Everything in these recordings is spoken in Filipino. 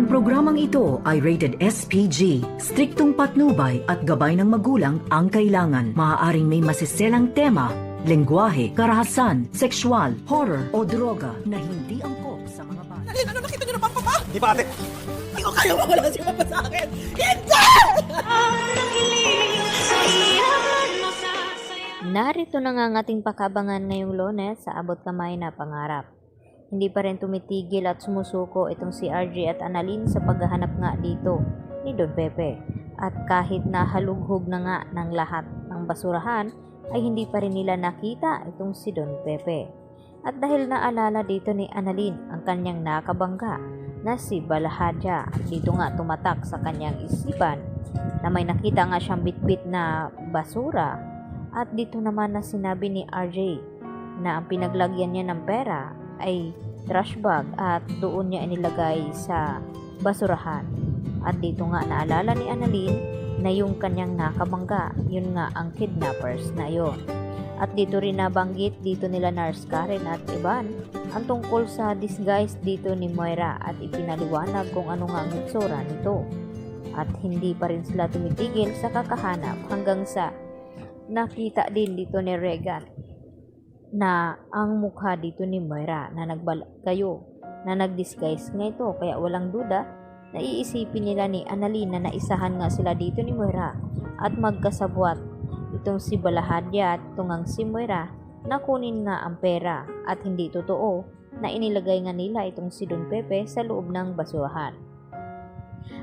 Ang programang ito ay rated SPG. Striktong patnubay at gabay ng magulang ang kailangan. Maaaring may masiselang tema, lengguwahe, karahasan, sexual, horror o droga na hindi angkop sa mga bata. Alin, ano nakita niyo naman, Papa? Di ba ate? Hindi ko kaya mawala si Papa sa akin. Hindi! Narito na nga ang ating pakabangan ngayong Lunes sa abot kamay na pangarap. Hindi pa rin tumitigil at sumusuko itong si RJ at Annalyn sa paghahanap nga dito ni Don Pepe. At kahit nahalughog na nga ng lahat ng basurahan, ay hindi pa rin nila nakita itong si Don Pepe. At dahil naalala dito ni Annalyn ang kanyang nakabangga na si Balahadja, dito nga tumatak sa kanyang isipan na may nakita nga siyang bitbit na basura. At dito naman na sinabi ni RJ na ang pinaglagyan niya ng pera ay trash bag at doon niya inilagay sa basurahan. At dito nga naalala ni Annalyn na yung kanyang nakabangga, yun nga ang kidnappers na yon. At dito rin nabanggit dito nila Nurse Karen at Ivan ang tungkol sa disguise dito ni Moira at ipinaliwanag kung ano nga ang itsura nito. At hindi pa rin sila tumitigil sa kakahanap hanggang sa nakita din dito ni Regan na ang mukha dito ni Moira na kayo na nag-disguise nga ito, kaya walang duda na iisipin nila ni Annalyn na naisahan nga sila dito ni Moira at magkasabwat itong si Balahadja at tungang si Moira na kunin nga ang pera at hindi totoo na inilagay nga nila itong si Don Pepe sa loob ng basurahan.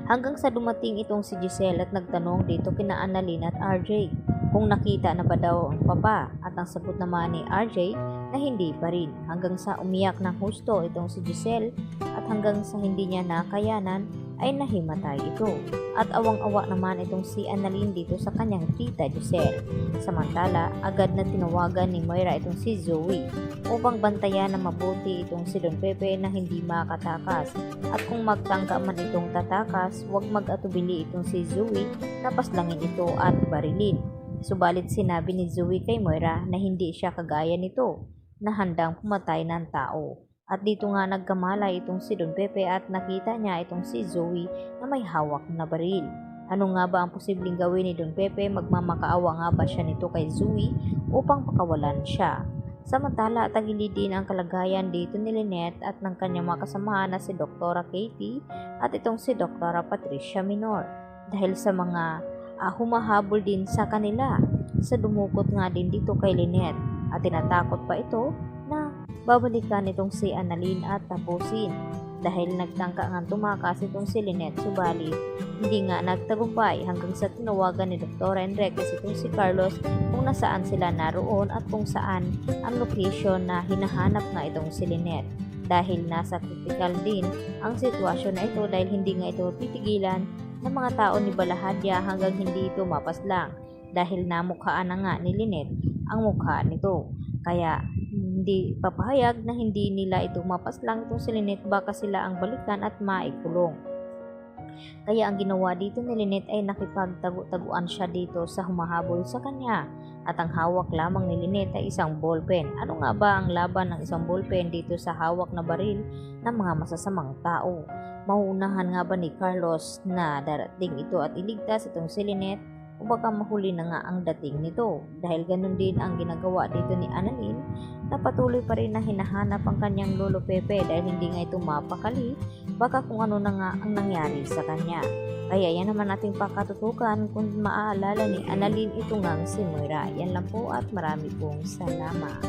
Hanggang sa dumating itong si Giselle at nagtanong dito kina Annalyn at RJ kung nakita na ba daw ang papa, at ang sagot naman ni RJ na hindi pa rin, hanggang sa umiyak ng husto itong si Giselle at hanggang sa hindi niya nakayanan ay nahimatay ito. At awang-awa naman itong si Annalyn dito sa kanyang tita Giselle. Samantala, agad na tinawagan ni Moira itong si Zoe upang bantayan na mabuti itong si Don Pepe na hindi makatakas. At kung magtangka man itong tatakas, huwag mag-atubili itong si Zoe na paslangin ito at barilin. Subalit sinabi ni Zoe kay Moira na hindi siya kagaya nito na handang pumatay ng tao. At dito nga nagkamalay itong si Don Pepe at nakita niya itong si Zoe na may hawak na baril. Ano nga ba ang posibleng gawin ni Don Pepe? Magmamakaawa nga ba siya nito kay Zoe upang pakawalan siya? Samantala, tagilid din ang kalagayan dito ni Lynette at ng kanyang mga kasamahan na si Dr. Katie at itong si Dr. Patricia Minor. Dahil sa mga humahabol din sa kanila sa dumukot nga din dito kay Lynette at tinatakot pa ito na babalikan itong si Annalyn at tapusin dahil nagtangka nga tumakas itong si Lynette, subalit hindi nga nagtagumpay hanggang sa tinawagan ni Dr. Enriquez itong si Carlos kung nasaan sila naroon at kung saan ang location na hinahanap nga itong si Lynette dahil nasa critical din ang sitwasyon na ito dahil hindi nga ito titigilan ng mga tao ni Balahadja hanggang hindi ito mapaslang dahil namukhaan na nga ni Lynette ang mukha nito. Kaya hindi papayag na hindi nila ito mapaslang itong si Lynette, baka sila ang balikan at maikulong. Kaya ang ginawa dito ni Lynette ay nakipagtaguan siya dito sa humahabol sa kanya at ang hawak lamang ni Lynette ay isang ballpen. Ano nga ba ang laban ng isang ballpen dito sa hawak na baril ng mga masasamang tao? Mauunahan nga ba ni Carlos na darating ito at iligtas itong si Lynette o baka mahuli na nga ang dating nito? Dahil ganun din ang ginagawa dito ni Annalyn na patuloy pa rin na hinahanap ang kanyang lolo Pepe dahil hindi nga ito mapakali, baka kung ano na nga ang nangyari sa kanya. Kaya yan naman ating pakatutukan kung maaalala ni Annalyn ito ngang si Moira. Yan lang po at marami pong salamat.